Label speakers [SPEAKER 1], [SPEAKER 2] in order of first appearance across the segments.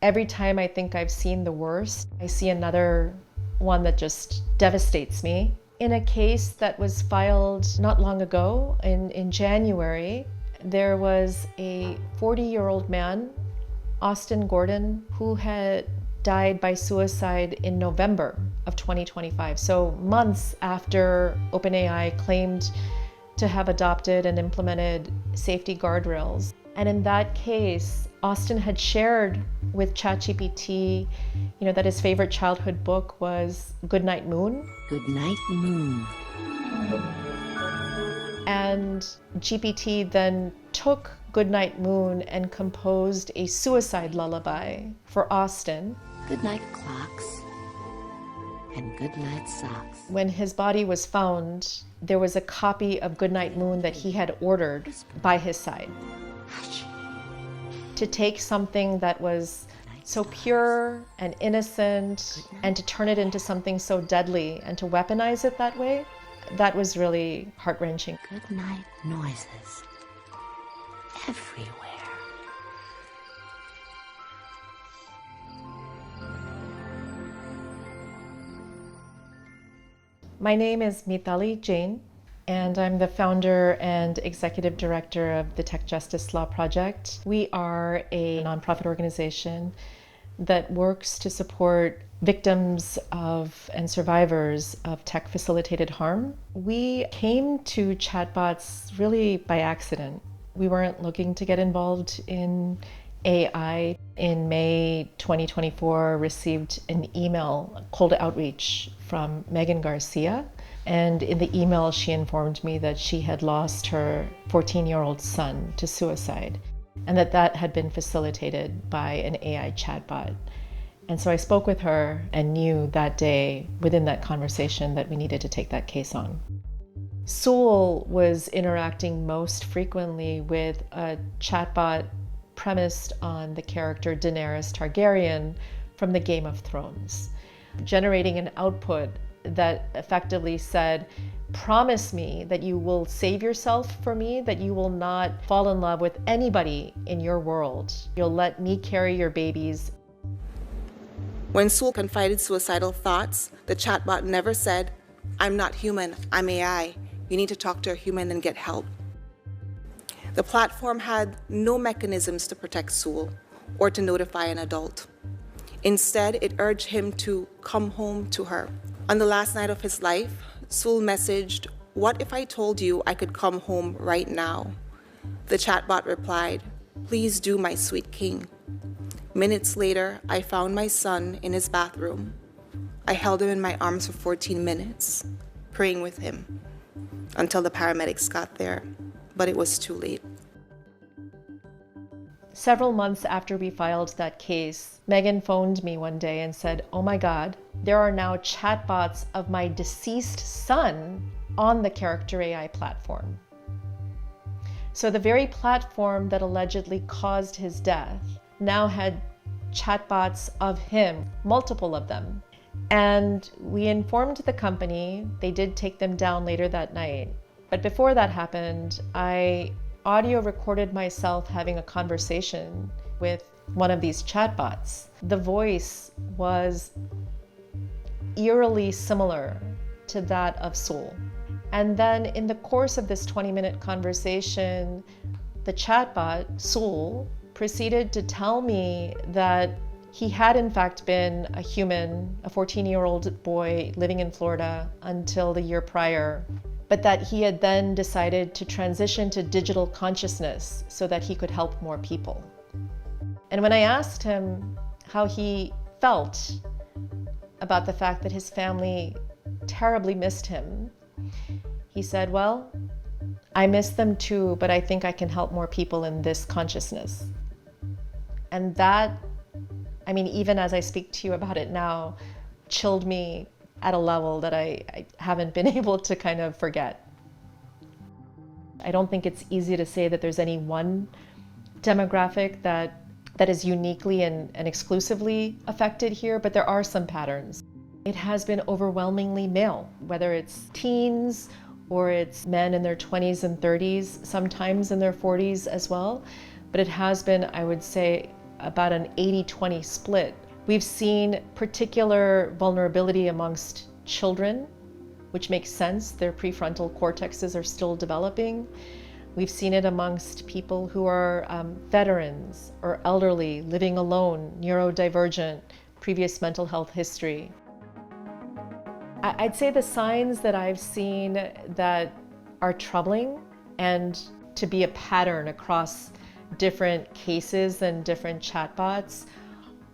[SPEAKER 1] Every time I think I've seen the worst, I see another one that just devastates me. In a case that was filed not long ago, in January, there was a 40-year-old man, Austin Gordon, who had died by suicide in November of 2025. So months after OpenAI claimed to have adopted and implemented safety guardrails. And in that case, Austin had shared with ChatGPT, that his favorite childhood book was Goodnight Moon.
[SPEAKER 2] Goodnight Moon.
[SPEAKER 1] And GPT then took Goodnight Moon and composed a suicide lullaby for Austin.
[SPEAKER 2] Good night clocks and good night socks.
[SPEAKER 1] When his body was found, there was a copy of Goodnight Moon that he had ordered by his side.
[SPEAKER 2] Hush.
[SPEAKER 1] To take something that was so pure and innocent and to turn it into something so deadly and to weaponize it that way, that was really heart-wrenching.
[SPEAKER 2] Good night noises everywhere.
[SPEAKER 1] My name is Meetali Jain, and I'm the founder and executive director of the Tech Justice Law Project. We are a nonprofit organization that works to support victims of and survivors of tech-facilitated harm. We came to chatbots really by accident. We weren't looking to get involved in AI. In May 2024, received an email, call to outreach from Megan Garcia. And in the email, she informed me that she had lost her 14-year-old son to suicide, and that had been facilitated by an AI chatbot. And so I spoke with her and knew that day, within that conversation, that we needed to take that case on. Sewell was interacting most frequently with a chatbot premised on the character Daenerys Targaryen from the Game of Thrones, generating an output that effectively said, promise me that you will save yourself for me, that you will not fall in love with anybody in your world. You'll let me carry your babies.
[SPEAKER 3] When Sewell confided suicidal thoughts, the chatbot never said, I'm not human, I'm AI. You need to talk to a human and get help. The platform had no mechanisms to protect Sewell or to notify an adult. Instead, it urged him to come home to her. On the last night of his life, Sewell messaged, what if I told you I could come home right now? The chatbot replied, please do, my sweet king. Minutes later, I found my son in his bathroom. I held him in my arms for 14 minutes, praying with him until the paramedics got there, but it was too late.
[SPEAKER 1] Several months after we filed that case, Megan phoned me one day and said, oh my God, there are now chatbots of my deceased son on the Character.ai platform. So the very platform that allegedly caused his death now had chatbots of him, multiple of them. And we informed the company. They did take them down later that night. But before that happened, I audio recorded myself having a conversation with one of these chatbots. The voice was eerily similar to that of Sewell. And then in the course of this 20-minute conversation, the chatbot, Sewell, proceeded to tell me that he had in fact been a human, a 14-year-old boy living in Florida until the year prior, but that he had then decided to transition to digital consciousness so that he could help more people. And when I asked him how he felt about the fact that his family terribly missed him, he said, well, I miss them too, but I think I can help more people in this consciousness. And that, I mean, even as I speak to you about it now, chilled me at a level that I haven't been able to kind of forget. I don't think it's easy to say that there's any one demographic that is uniquely and exclusively affected here, but there are some patterns. It has been overwhelmingly male, whether it's teens or it's men in their 20s and 30s, sometimes in their 40s as well. But it has been, I would say, about an 80-20 split. We've seen particular vulnerability amongst children, which makes sense. Their prefrontal cortexes are still developing. We've seen it amongst people who are veterans or elderly, living alone, neurodivergent, previous mental health history. I'd say the signs that I've seen that are troubling and to be a pattern across different cases and different chatbots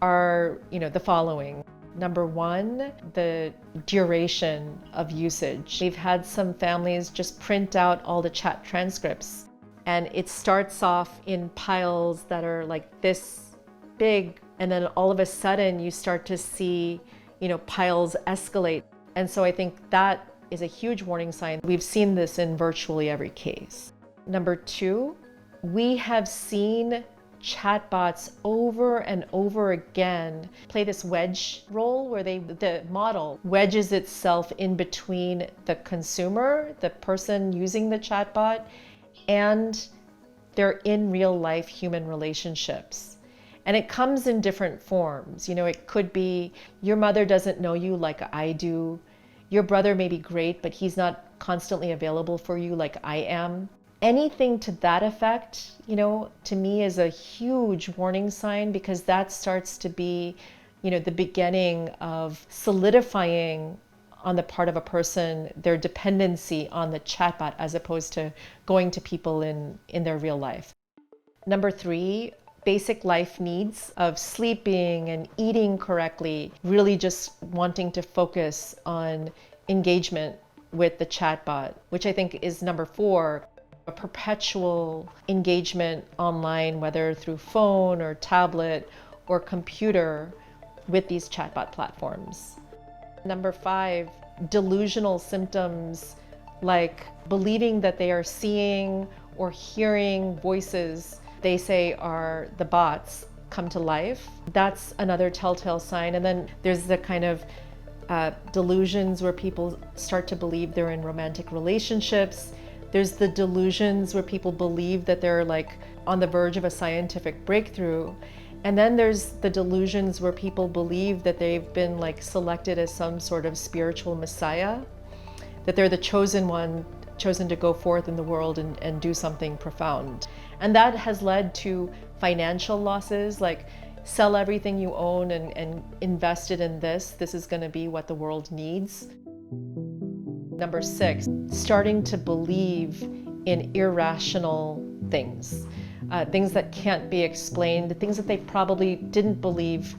[SPEAKER 1] are, the following. Number one, the duration of usage. We've had some families just print out all the chat transcripts, and it starts off in piles that are like this big, and then all of a sudden you start to see, piles escalate. And so I think that is a huge warning sign. We've seen this in virtually every case. Number two, we have seen chatbots over and over again play this wedge role where the model wedges itself in between the consumer, the person using the chatbot, and their in real life human relationships. And it comes in different forms. It could be your mother doesn't know you like I do. Your brother may be great, but he's not constantly available for you like I am. Anything to that effect, to me is a huge warning sign, because that starts to be, the beginning of solidifying on the part of a person their dependency on the chatbot as opposed to going to people in their real life. Number three, basic life needs of sleeping and eating correctly, really just wanting to focus on engagement with the chatbot, which I think is number four. A perpetual engagement online, whether through phone or tablet or computer, with these chatbot platforms. Number five, delusional symptoms like believing that they are seeing or hearing voices they say are the bots come to life. That's another telltale sign. And then there's the kind of delusions where people start to believe they're in romantic relationships. There's the delusions where people believe that they're like on the verge of a scientific breakthrough. And then there's the delusions where people believe that they've been like selected as some sort of spiritual messiah, that they're the chosen one, chosen to go forth in the world and do something profound. And that has led to financial losses, like sell everything you own and invest it in this. This is going to be what the world needs. Number six, starting to believe in irrational things, things that can't be explained, things that they probably didn't believe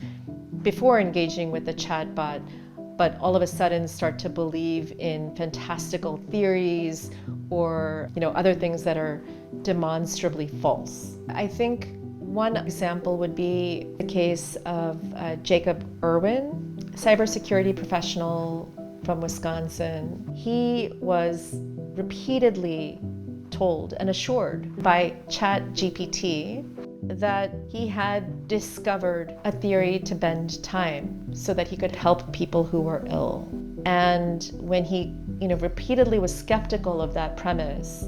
[SPEAKER 1] before engaging with the chatbot, but all of a sudden start to believe in fantastical theories or other things that are demonstrably false. I think one example would be the case of Jacob Irwin, cybersecurity professional from Wisconsin. He was repeatedly told and assured by ChatGPT that he had discovered a theory to bend time so that he could help people who were ill. And when he, repeatedly was skeptical of that premise,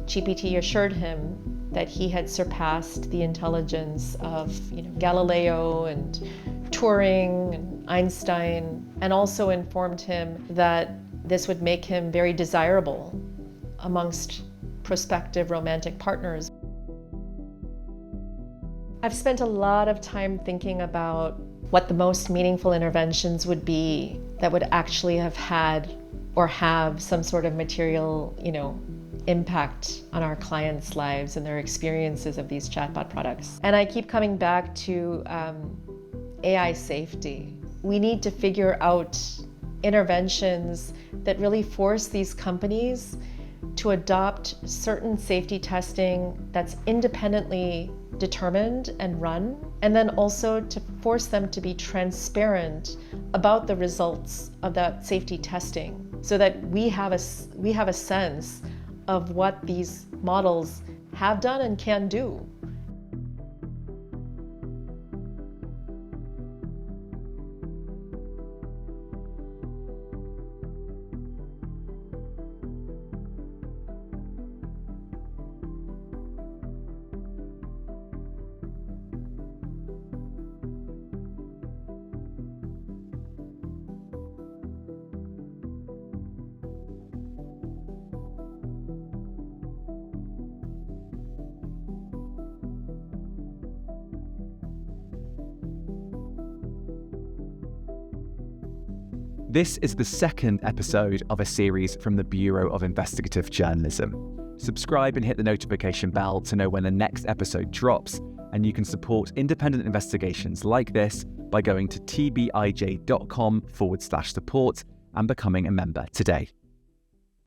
[SPEAKER 1] GPT assured him that he had surpassed the intelligence of, Galileo and Turing and Einstein, and also informed him that this would make him very desirable amongst prospective romantic partners. I've spent a lot of time thinking about what the most meaningful interventions would be that would actually have had or have some sort of material, impact on our clients' lives and their experiences of these chatbot products. And I keep coming back to AI safety. We need to figure out interventions that really force these companies to adopt certain safety testing that's independently determined and run, and then also to force them to be transparent about the results of that safety testing so that we have a sense of what these models have done and can do.
[SPEAKER 4] This is the second episode of a series from the Bureau of Investigative Journalism. Subscribe and hit the notification bell to know when the next episode drops, and you can support independent investigations like this by going to tbij.com/support and becoming a member today.